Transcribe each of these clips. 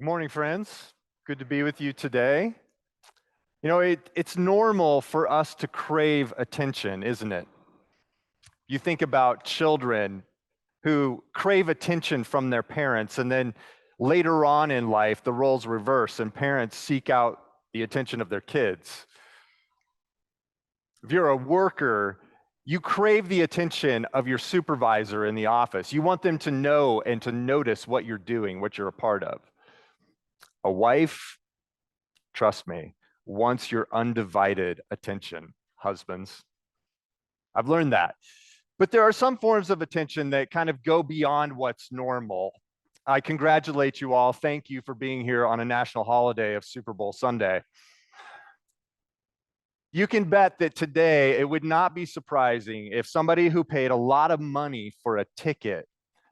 Good morning, friends. Good to be with you today. It's normal for us to crave attention, isn't it? You think about children who crave attention from their parents, and then later on in life, the roles reverse and parents seek out the attention of their kids. If you're a worker, you crave the attention of your supervisor in the office. You want them to know and to notice what you're doing, what you're a part of. A wife, trust me, wants your undivided attention, husbands. I've learned that. But there are some forms of attention that kind of go beyond what's normal. I congratulate you all. Thank you for being here on a national holiday of Super Bowl Sunday. You can bet that today it would not be surprising if somebody who paid a lot of money for a ticket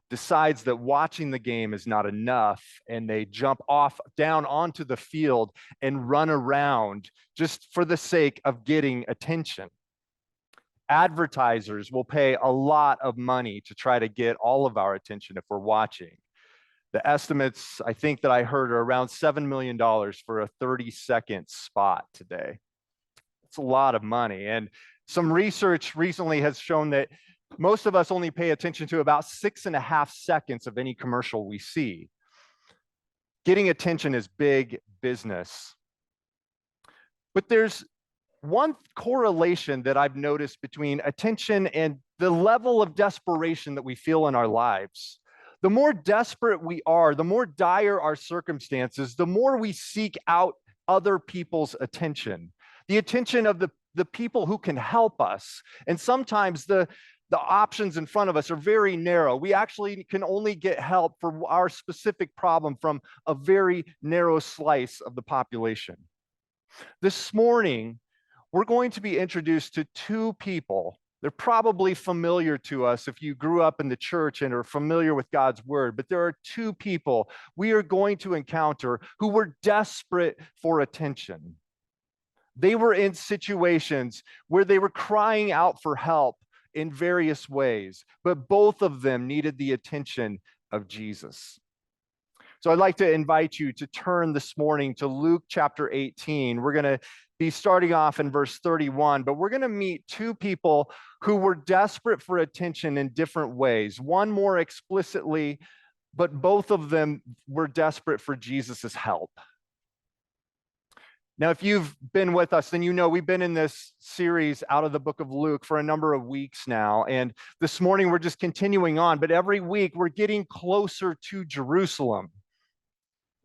decides that watching the game is not enough and they jump off down onto the field and run around just for the sake of getting attention. Advertisers will pay a lot of money to try to get all of our attention if we're watching. The estimates, I think that I heard, are around $7 million for a 30-second spot today. It's a lot of money. And some research recently has shown that most of us only pay attention to about 6.5 seconds of any commercial we see. Getting attention is big business. But there's one correlation that I've noticed between attention and the level of desperation that we feel in our lives. The more desperate we are, the more dire our circumstances, the more we seek out other people's attention, the attention of the people who can help us. And sometimes the options in front of us are very narrow. We actually can only get help for our specific problem from a very narrow slice of the population. This morning, we're going to be introduced to two people. They're probably familiar to us if you grew up in the church and are familiar with God's word, but there are two people we are going to encounter who were desperate for attention. They were in situations where they were crying out for help in various ways, but both of them needed the attention of Jesus. So I'd like to invite you to turn this morning to Luke chapter 18. We're going to be starting off in verse 31, but we're going to meet two people who were desperate for attention in different ways. One more explicitly, but both of them were desperate for Jesus's help. Now, if you've been with us, then you know we've been in this series out of the book of Luke for a number of weeks now. And this morning we're just continuing on, but every week we're getting closer to Jerusalem.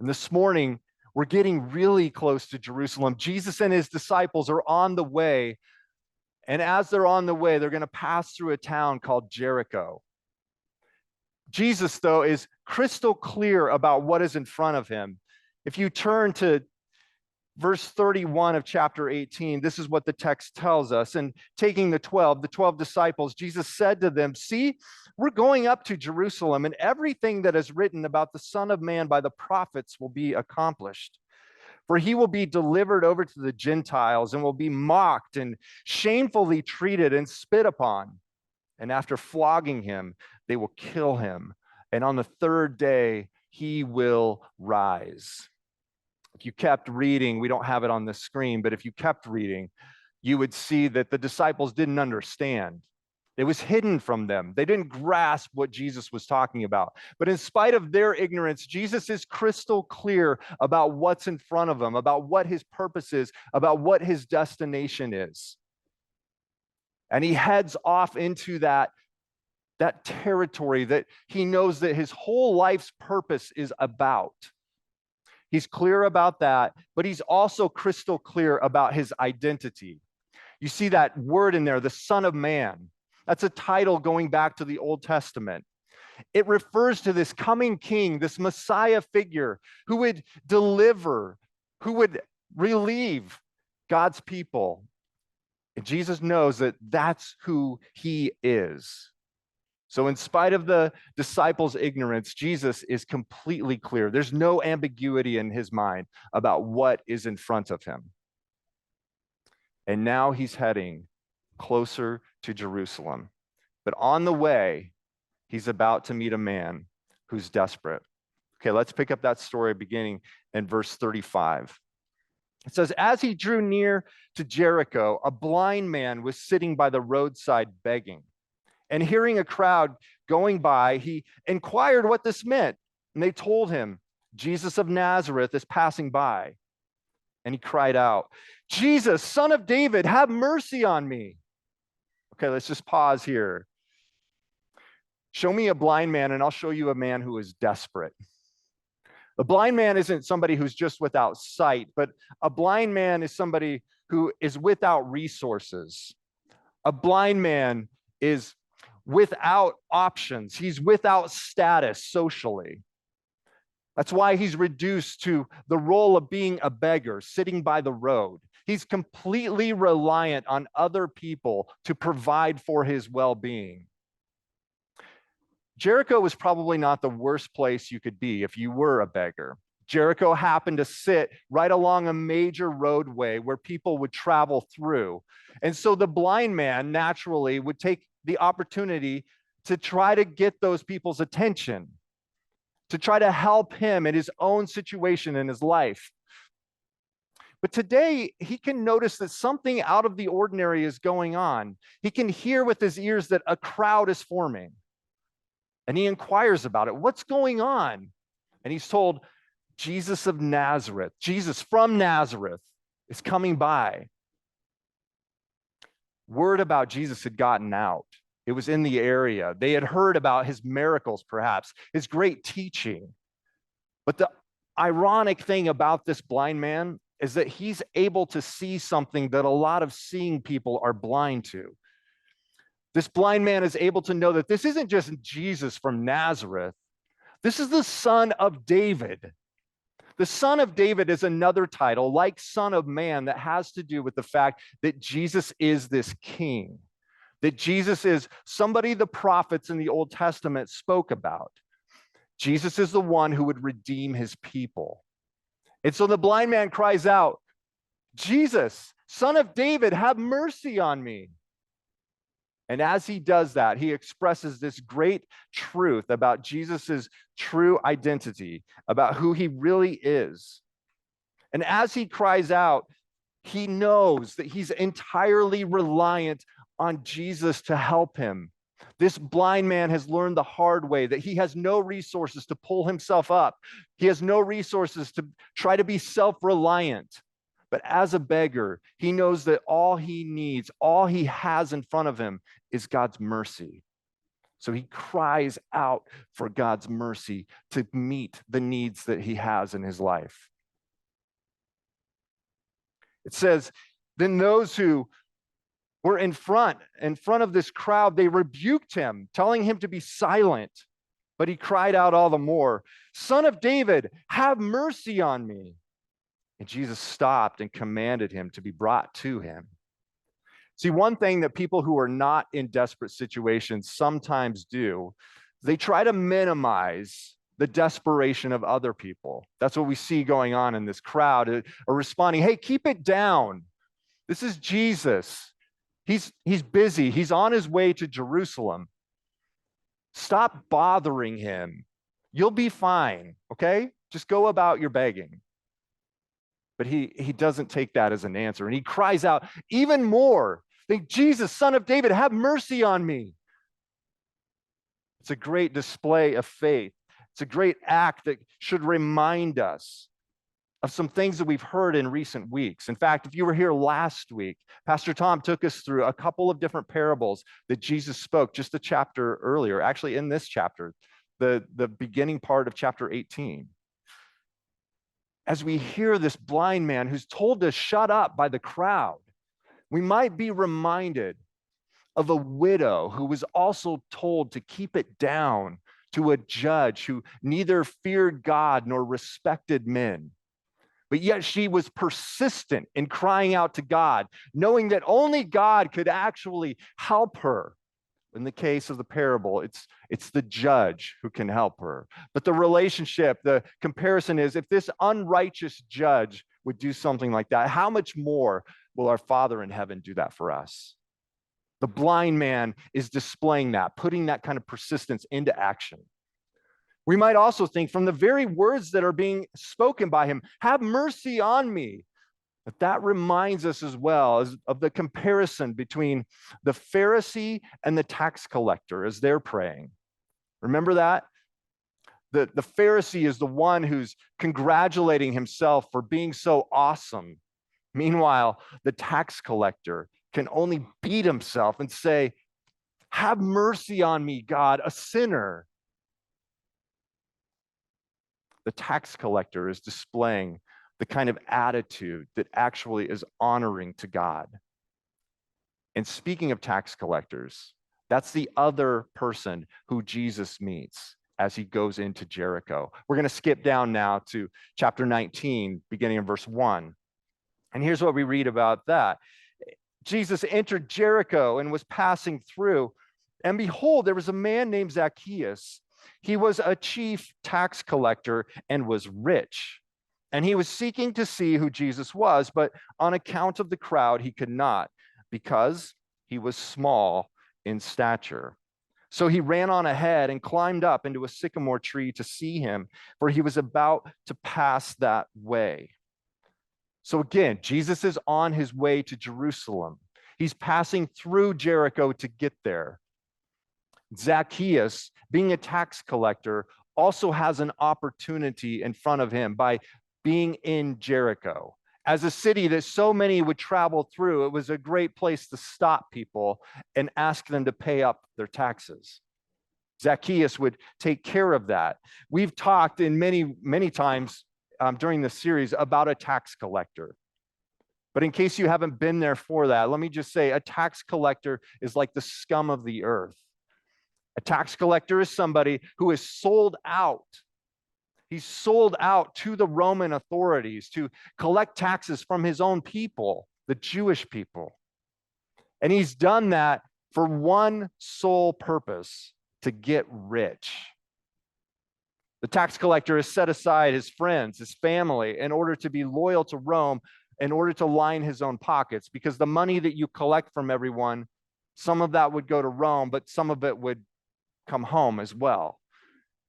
And this morning we're getting really close to Jerusalem. Jesus and his disciples are on the way. And as they're on the way, they're going to pass through a town called Jericho. Jesus, though, is crystal clear about what is in front of him. If you turn to verse 31 of chapter 18, this is what the text tells us. And taking the 12 disciples, Jesus said to them, "See, we're going up to Jerusalem, and everything that is written about the Son of Man by the prophets will be accomplished. For he will be delivered over to the Gentiles and will be mocked and shamefully treated and spit upon. And after flogging him, they will kill him. And on the third day, he will rise." If you kept reading, we don't have it on the screen, but if you kept reading, you would see that the disciples didn't understand. It was hidden from them. They didn't grasp what Jesus was talking about. But in spite of their ignorance, Jesus is crystal clear about what's in front of them, about what his purpose is, about what his destination is. And he heads off into that territory that he knows that his whole life's purpose is about. He's clear about that, but he's also crystal clear about his identity. You see that word in there, the Son of Man. That's a title going back to the Old Testament. It refers to this coming king, this Messiah figure who would deliver, who would relieve God's people. And Jesus knows that that's who he is. So in spite of the disciples' ignorance, Jesus is completely clear. There's no ambiguity in his mind about what is in front of him. And now he's heading closer to Jerusalem. But on the way, he's about to meet a man who's desperate. Okay, let's pick up that story beginning in verse 35. It says, as he drew near to Jericho, a blind man was sitting by the roadside begging. And hearing a crowd going by, he inquired what this meant. And they told him, Jesus of Nazareth is passing by. And he cried out, Jesus, son of David, have mercy on me. Okay, let's just pause here. Show me a blind man, and I'll show you a man who is desperate. The blind man isn't somebody who's just without sight, but a blind man is somebody who is without resources. A blind man is without options. He's without status socially. That's why he's reduced to the role of being a beggar, sitting by the road. He's completely reliant on other people to provide for his well-being. Jericho was probably not the worst place you could be if you were a beggar. Jericho happened to sit right along a major roadway where people would travel through. And so the blind man naturally would take the opportunity to try to get those people's attention, to try to help him in his own situation in his life. But today, he can notice that something out of the ordinary is going on. He can hear with his ears that a crowd is forming. And he inquires about it. What's going on? And he's told, Jesus of Nazareth, Jesus from Nazareth is coming by. Word about Jesus had gotten out. It was in the area. They had heard about his miracles, perhaps, his great teaching. But the ironic thing about this blind man is that he's able to see something that a lot of seeing people are blind to. This blind man is able to know that this isn't just Jesus from Nazareth. This is the Son of David. The Son of David is another title, like Son of Man, that has to do with the fact that Jesus is this king, that Jesus is somebody the prophets in the Old Testament spoke about. Jesus is the one who would redeem his people. And so the blind man cries out, Jesus, Son of David, have mercy on me. And as he does that, he expresses this great truth about Jesus's true identity, about who he really is. And as he cries out, he knows that he's entirely reliant on Jesus to help him. This blind man has learned the hard way that he has no resources to pull himself up. He has no resources to try to be self-reliant. But as a beggar, he knows that all he needs, all he has in front of him is God's mercy. So he cries out for God's mercy to meet the needs that he has in his life. It says, then those who were in front of this crowd, they rebuked him, telling him to be silent. But he cried out all the more, Son of David, have mercy on me. And Jesus stopped and commanded him to be brought to him. See, one thing that people who are not in desperate situations sometimes do, they try to minimize the desperation of other people. That's what we see going on in this crowd, are responding, hey, keep it down. This is Jesus. He's busy. He's on his way to Jerusalem. Stop bothering him. You'll be fine, okay? Just go about your begging. But he doesn't take that as an answer. And he cries out even more, Jesus, Son of David, have mercy on me. It's a great display of faith. It's a great act that should remind us of some things that we've heard in recent weeks. In fact, if you were here last week, Pastor Tom took us through a couple of different parables that Jesus spoke just a chapter earlier, actually in this chapter, the beginning part of chapter 18. As we hear this blind man who's told to shut up by the crowd, we might be reminded of a widow who was also told to keep it down to a judge who neither feared God nor respected men. But yet she was persistent in crying out to God, knowing that only God could actually help her. In the case of the parable, it's the judge who can help her. But the relationship, the comparison is, if this unrighteous judge would do something like that, how much more will our Father in heaven do that for us? The blind man is displaying that, putting that kind of persistence into action. We might also think from the very words that are being spoken by him, have mercy on me. But that reminds us as well of the comparison between the Pharisee and the tax collector as they're praying. Remember that? The Pharisee is the one who's congratulating himself for being so awesome. Meanwhile, the tax collector can only beat himself and say, have mercy on me, God, a sinner. The tax collector is displaying the kind of attitude that actually is honoring to God. And speaking of tax collectors, that's the other person who Jesus meets as he goes into Jericho. We're going to skip down now to chapter 19, beginning in verse 1. And here's what we read about that. Jesus entered Jericho and was passing through. And behold, there was a man named Zacchaeus. He was a chief tax collector and was rich. And he was seeking to see who Jesus was, but on account of the crowd, he could not, because he was small in stature. So he ran on ahead and climbed up into a sycamore tree to see him, for he was about to pass that way. So again, Jesus is on his way to Jerusalem. He's passing through Jericho to get there. Zacchaeus, being a tax collector, also has an opportunity in front of him by being in Jericho. As a city that so many would travel through, it was a great place to stop people and ask them to pay up their taxes. Zacchaeus would take care of that. We've talked in many times during this series about a tax collector. But in case you haven't been there for that, let me just say a tax collector is like the scum of the earth. A tax collector is somebody who is sold out. He's sold out to the Roman authorities to collect taxes from his own people, the Jewish people. And he's done that for one sole purpose: to get rich. The tax collector has set aside his friends, his family, in order to be loyal to Rome, in order to line his own pockets, because the money that you collect from everyone, some of that would go to Rome, but some of it would come home as well.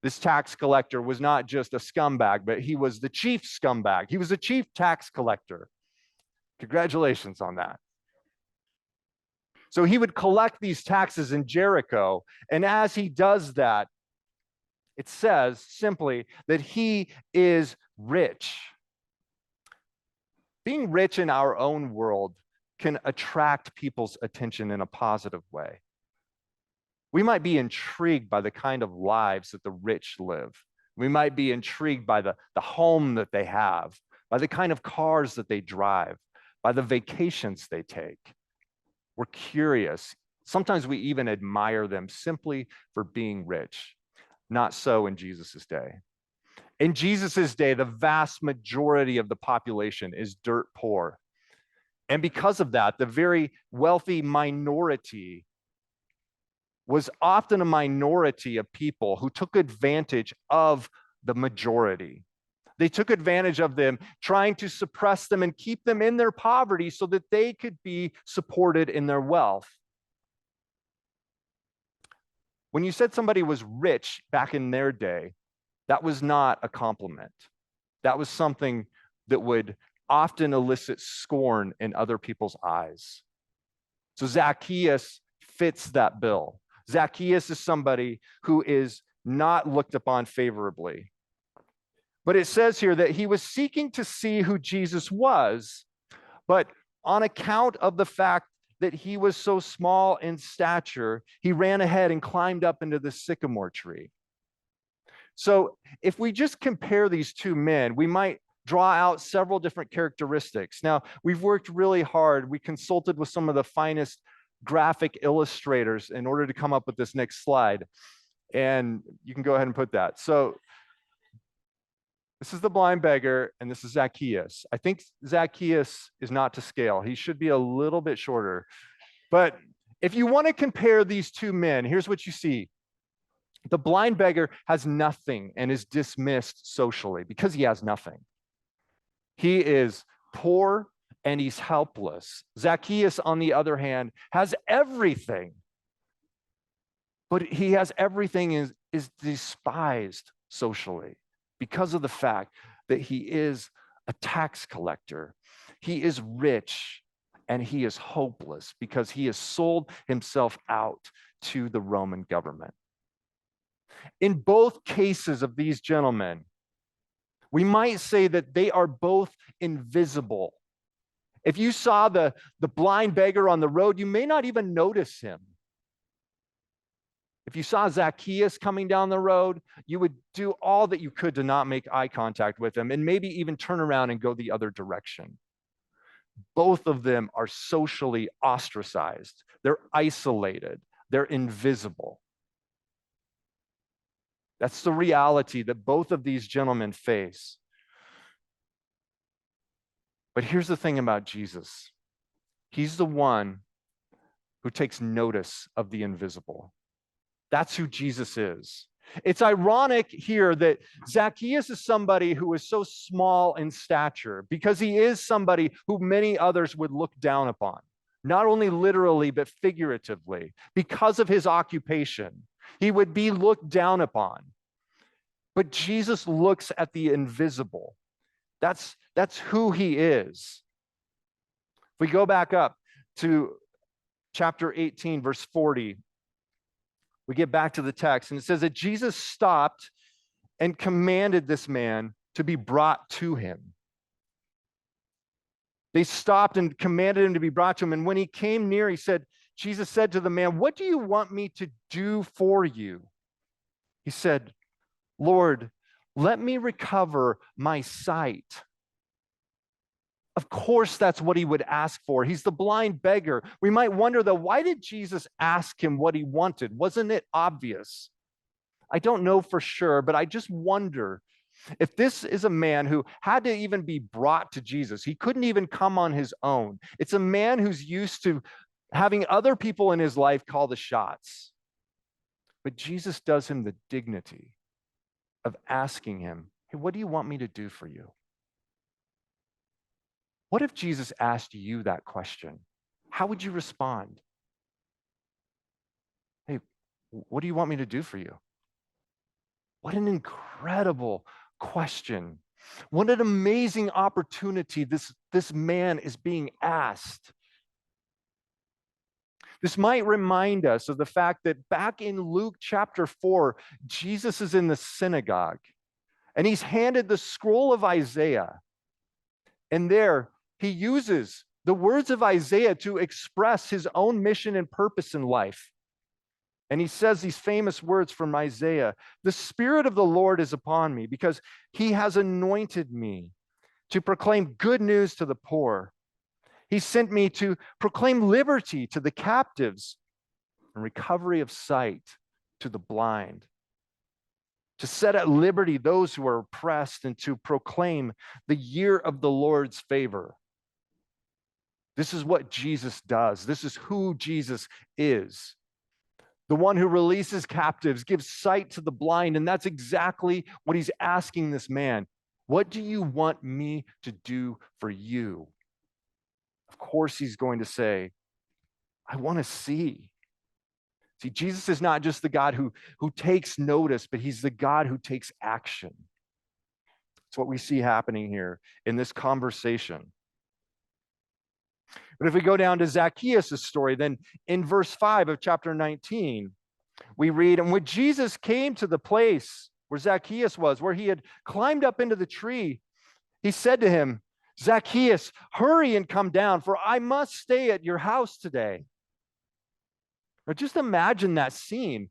This tax collector was not just a scumbag, but he was the chief scumbag. He was the chief tax collector. Congratulations on that. So he would collect these taxes in Jericho, and as he does that, it says simply that he is rich. Being rich in our own world can attract people's attention in a positive way. We might be intrigued by the kind of lives that the rich live. We might be intrigued by the home that they have, by the kind of cars that they drive, by the vacations they take. We're curious. Sometimes we even admire them simply for being rich. Not so in Jesus' day. In Jesus' day, the vast majority of the population is dirt poor. And because of that, the very wealthy minority was often a minority of people who took advantage of the majority. They took advantage of them, trying to suppress them and keep them in their poverty so that they could be supported in their wealth. When you said somebody was rich back in their day, that was not a compliment. That was something that would often elicit scorn in other people's eyes. So Zacchaeus fits that bill. Zacchaeus is somebody who is not looked upon favorably. But it says here that he was seeking to see who Jesus was, but on account of the fact that he was so small in stature, he ran ahead and climbed up into the sycamore tree. So if we just compare these two men, we might draw out several different characteristics. Now, we've worked really hard. We consulted with some of the finest graphic illustrators in order to come up with this next slide. And you can go ahead and put that. So this is the blind beggar, and this is Zacchaeus. I think Zacchaeus is not to scale. He should be a little bit shorter. But if you want to compare these two men, here's what you see. The blind beggar has nothing and is dismissed socially because he has nothing. He is poor and he's helpless. Zacchaeus, on the other hand, has everything. But he has everything is despised socially because of the fact that he is a tax collector. He is rich and he is hopeless because he has sold himself out to the Roman government. In both cases of these gentlemen, we might say that they are both invisible. If you saw the blind beggar on the road, you may not even notice him. If you saw Zacchaeus coming down the road, you would do all that you could to not make eye contact with him and maybe even turn around and go the other direction. Both of them are socially ostracized. They're isolated. They're invisible. That's the reality that both of these gentlemen face. But here's the thing about Jesus. He's the one who takes notice of the invisible. That's who Jesus is. It's ironic here that Zacchaeus is somebody who is so small in stature because he is somebody who many others would look down upon, not only literally, but figuratively. Because of his occupation, he would be looked down upon. But Jesus looks at the invisible. That's who he is. If we go back up to chapter 18, verse 40, we get back to the text, and it says that Jesus stopped and commanded this man to be brought to him. They stopped and commanded him to be brought to him. And when he came near, Jesus said to the man, "What do you want me to do for you?" He said, "Lord, let me recover my sight." Of course, that's what he would ask for. He's the blind beggar. We might wonder, though, why did Jesus ask him what he wanted? Wasn't it obvious? I don't know for sure, but I just wonder if this is a man who had to even be brought to Jesus. He couldn't even come on his own. It's a man who's used to having other people in his life call the shots. But Jesus does him the dignity of asking him, "Hey, what do you want me to do for you?" What if Jesus asked you that question? How would you respond? "Hey, what do you want me to do for you?" What an incredible question. What an amazing opportunity this man is being asked. This might remind us of the fact that back in Luke chapter 4, Jesus is in the synagogue and he's handed the scroll of Isaiah. And there, he uses the words of Isaiah to express his own mission and purpose in life. And he says these famous words from Isaiah, "The Spirit of the Lord is upon me because he has anointed me to proclaim good news to the poor. He sent me to proclaim liberty to the captives and recovery of sight to the blind, to set at liberty those who are oppressed, and to proclaim the year of the Lord's favor." This is what Jesus does. This is who Jesus is. The one who releases captives, gives sight to the blind, and that's exactly what he's asking this man. What do you want me to do for you? Of course, he's going to say, "I want to see." See, Jesus is not just the God who takes notice, but he's the God who takes action. That's what we see happening here in this conversation. But if we go down to Zacchaeus' story, then in verse 5 of chapter 19, we read, "And when Jesus came to the place where Zacchaeus was, where he had climbed up into the tree, he said to him, 'Zacchaeus, hurry and come down, for I must stay at your house today.'" Now just imagine that scene.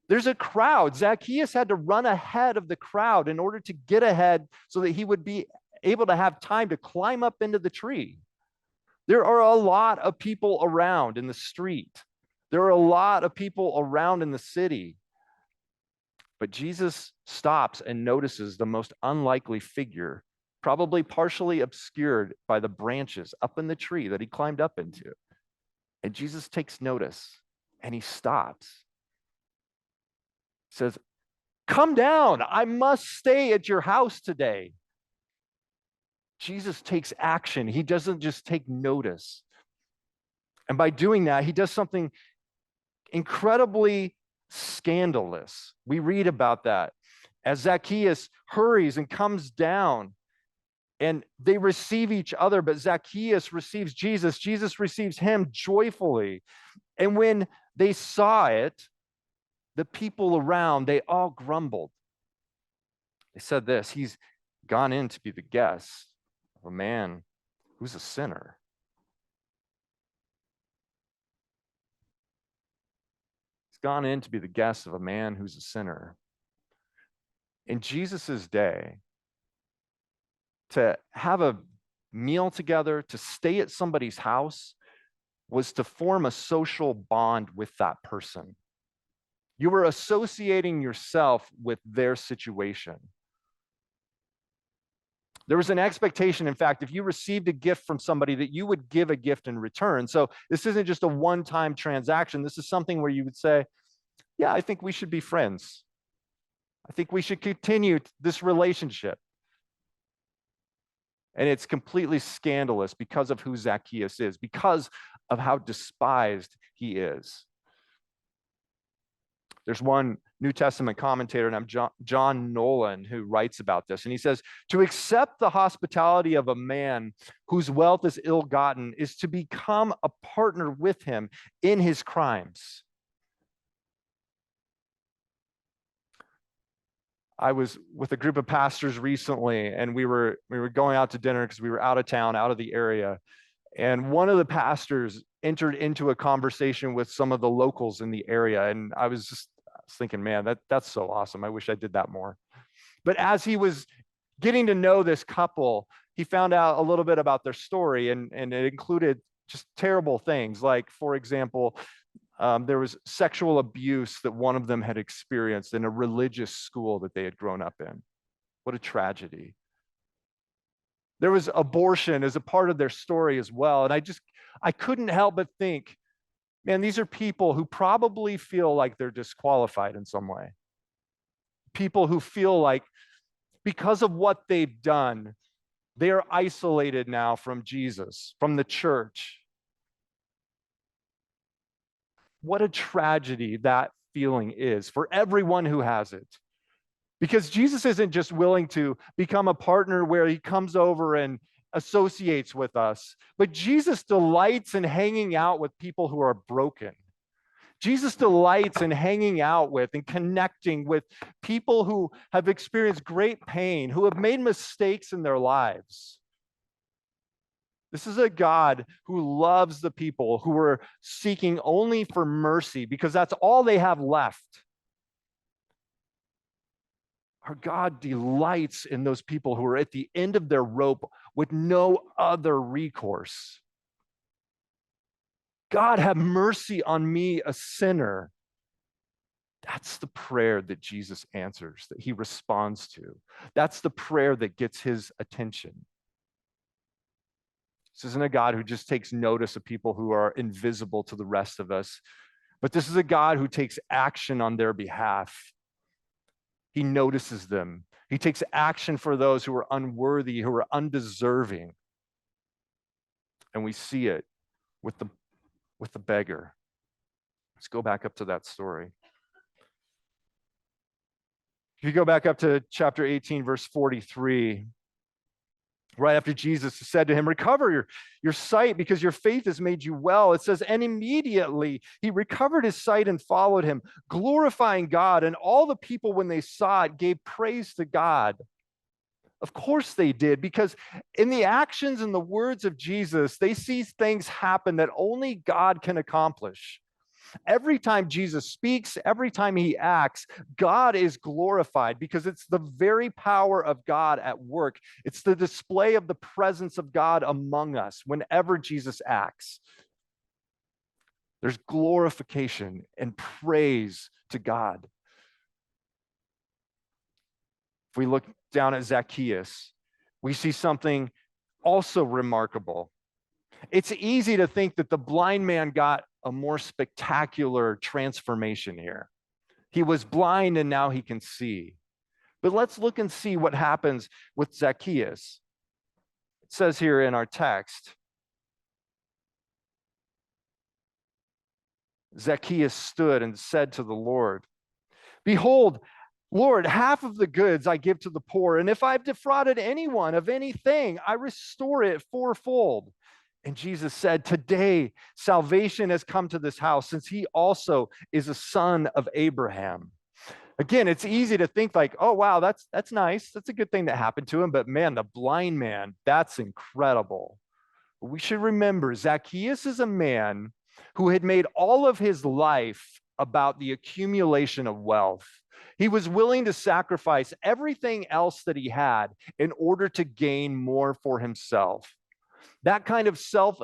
There's a crowd. Zacchaeus had to run ahead of the crowd in order to get ahead so that he would be able to have time to climb up into the tree. There are a lot of people around in the street. There are a lot of people around in the city. But Jesus stops and notices the most unlikely figure, probably partially obscured by the branches up in the tree that he climbed up into. And Jesus takes notice and he stops. He says, "Come down. I must stay at your house today." Jesus takes action. He doesn't just take notice. And by doing that, he does something incredibly scandalous. We read about that. as Zacchaeus hurries and comes down, and they receive each other, but Zacchaeus receives Jesus. Jesus receives him joyfully. And when they saw it, the people around, they all grumbled. They said this, he's gone in to be the guest of a man who's a sinner. He's gone in to be the guest of a man who's a sinner. In Jesus's day, to have a meal together, to stay at somebody's house, was to form a social bond with that person. You were associating yourself with their situation. There was an expectation, in fact, if you received a gift from somebody, that you would give a gift in return. So this isn't just a one-time transaction. This is something where you would say, yeah, I think we should be friends. I think we should continue this relationship. And it's completely scandalous because of who Zacchaeus is, because of how despised he is. There's one New Testament commentator named John Nolan who writes about this. And he says, to accept the hospitality of a man whose wealth is ill-gotten is to become a partner with him in his crimes. I was with a group of pastors recently, and we were going out to dinner because we were out of town, out of the area. And one of the pastors entered into a conversation with some of the locals in the area. And I was thinking, man, that's so awesome. I wish I did that more. But as he was getting to know this couple, he found out a little bit about their story, and it included just terrible things. Like, for example, there was sexual abuse that one of them had experienced in a religious school that they had grown up in. What a tragedy. There was abortion as a part of their story as well. And I couldn't help but think, man, these are people who probably feel like they're disqualified in some way. People who feel like because of what they've done, they are isolated now from Jesus, from the church. What a tragedy that feeling is for everyone who has it. Because Jesus isn't just willing to become a partner where he comes over and associates with us, but Jesus delights in hanging out with people who are broken. Jesus delights in hanging out with and connecting with people who have experienced great pain, who have made mistakes in their lives. This is a God who loves the people who are seeking only for mercy because that's all they have left. Our God delights in those people who are at the end of their rope with no other recourse. God, have mercy on me, a sinner. That's the prayer that Jesus answers, that he responds to. That's the prayer that gets his attention. This isn't a God who just takes notice of people who are invisible to the rest of us, but this is a God who takes action on their behalf. He notices them. He takes action for those who are unworthy, who are undeserving. And we see it with the beggar. Let's go back up to that story. If you go back up to chapter 18, verse 43, right after Jesus said to him, recover your sight because your faith has made you well. It says, and immediately he recovered his sight and followed him, glorifying God. And all the people, when they saw it, gave praise to God. Of course they did, because in the actions and the words of Jesus, they see things happen that only God can accomplish. Every time Jesus speaks, every time he acts, God is glorified because it's the very power of God at work. It's the display of the presence of God among us whenever Jesus acts. There's glorification and praise to God. If we look down at Zacchaeus, we see something also remarkable. It's easy to think that the blind man got a more spectacular transformation here. He was blind and now he can see. But let's look and see what happens with Zacchaeus. It says here in our text, Zacchaeus stood and said to the Lord, behold, Lord, half of the goods I give to the poor, and if I've defrauded anyone of anything, I restore it fourfold. And Jesus said, today salvation has come to this house, since he also is a son of Abraham. Again, it's easy to think like, oh, wow, that's nice. That's a good thing that happened to him. But man, the blind man, that's incredible. We should remember Zacchaeus is a man who had made all of his life about the accumulation of wealth. He was willing to sacrifice everything else that he had in order to gain more for himself. That kind of self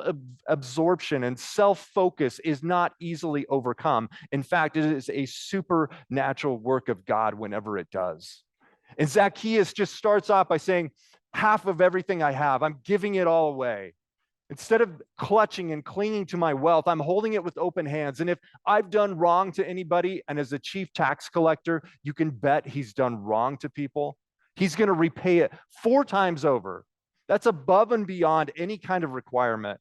absorption and self focus is not easily overcome. In fact, it is a supernatural work of God whenever it does. And Zacchaeus just starts off by saying, half of everything I have, I'm giving it all away. Instead of clutching and clinging to my wealth, I'm holding it with open hands. And if I've done wrong to anybody, and as a chief tax collector, you can bet he's done wrong to people, he's going to repay it 4 times over. That's above and beyond any kind of requirement.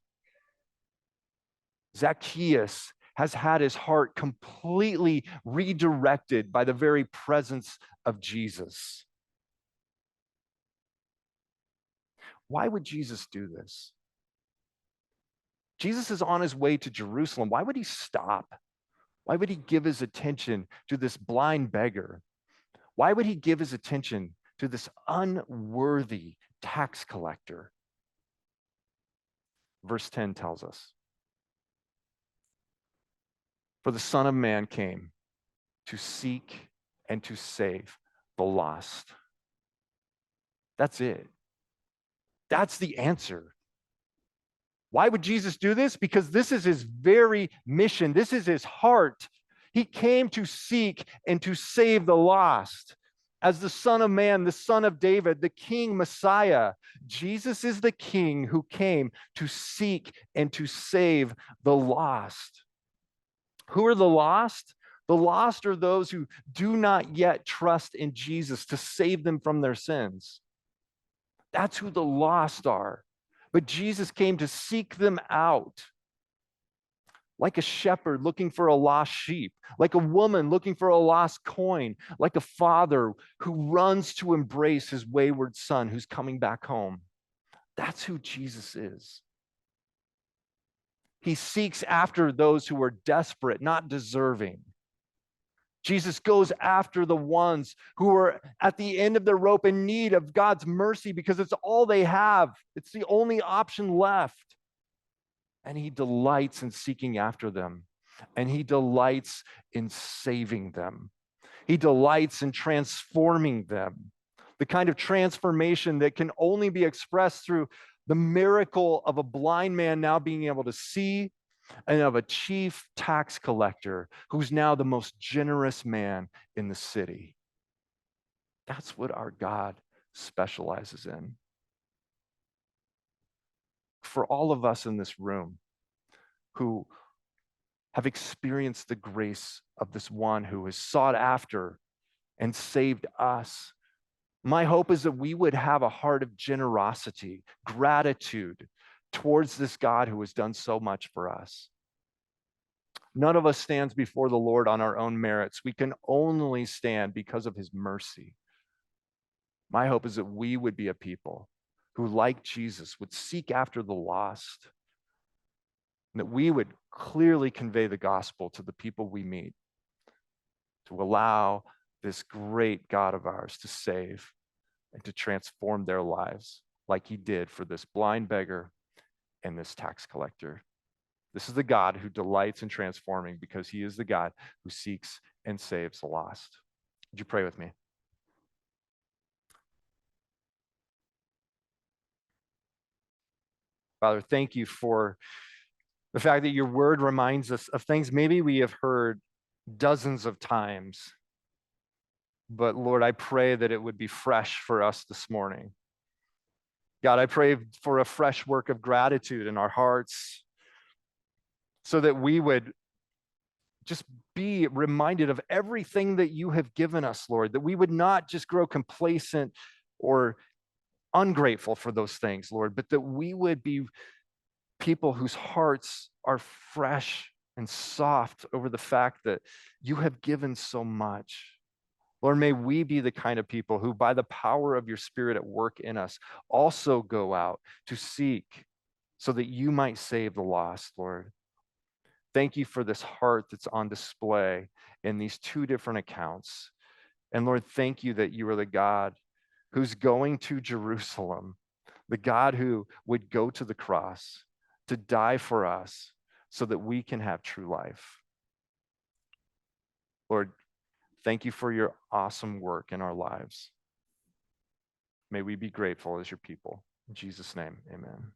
Zacchaeus has had his heart completely redirected by the very presence of Jesus. Why would Jesus do this? Jesus is on his way to Jerusalem. Why would he stop? Why would he give his attention to this blind beggar? Why would he give his attention to this unworthy tax collector? Verse 10 tells us, for the Son of Man came to seek and to save the lost. That's it. That's the answer. Why would Jesus do this? Because this is his very mission. This is his heart. He came to seek and to save the lost. As the Son of Man, the Son of David, the King Messiah, Jesus is the King who came to seek and to save the lost. Who are the lost? The lost are those who do not yet trust in Jesus to save them from their sins. That's who the lost are. But Jesus came to seek them out. Like a shepherd looking for a lost sheep, like a woman looking for a lost coin, like a father who runs to embrace his wayward son who's coming back home. That's who Jesus is. He seeks after those who are desperate, not deserving. Jesus goes after the ones who are at the end of their rope in need of God's mercy because it's all they have. It's the only option left. And he delights in seeking after them. And he delights in saving them. He delights in transforming them. The kind of transformation that can only be expressed through the miracle of a blind man now being able to see, and of a chief tax collector who's now the most generous man in the city. That's what our God specializes in. For all of us in this room who have experienced the grace of this one who has sought after and saved us, my hope is that we would have a heart of generosity, gratitude towards this God who has done so much for us. None of us stands before the Lord on our own merits. We can only stand because of his mercy. My hope is that we would be a people who, like Jesus, would seek after the lost, and that we would clearly convey the gospel to the people we meet, to allow this great God of ours to save and to transform their lives like he did for this blind beggar and this tax collector. This is the God who delights in transforming because he is the God who seeks and saves the lost. Would you pray with me? Father, thank you for the fact that your word reminds us of things maybe we have heard dozens of times. But Lord, I pray that it would be fresh for us this morning. God, I pray for a fresh work of gratitude in our hearts so that we would just be reminded of everything that you have given us, Lord, that we would not just grow complacent or ungrateful for those things, Lord, but that we would be people whose hearts are fresh and soft over the fact that you have given so much. Lord, may we be the kind of people who, by the power of your Spirit at work in us, also go out to seek so that you might save the lost, Lord. Thank you for this heart that's on display in these two different accounts. And Lord, thank you that you are the God who's going to Jerusalem, the God who would go to the cross to die for us so that we can have true life. Lord, thank you for your awesome work in our lives. May we be grateful as your people. In Jesus' name, amen.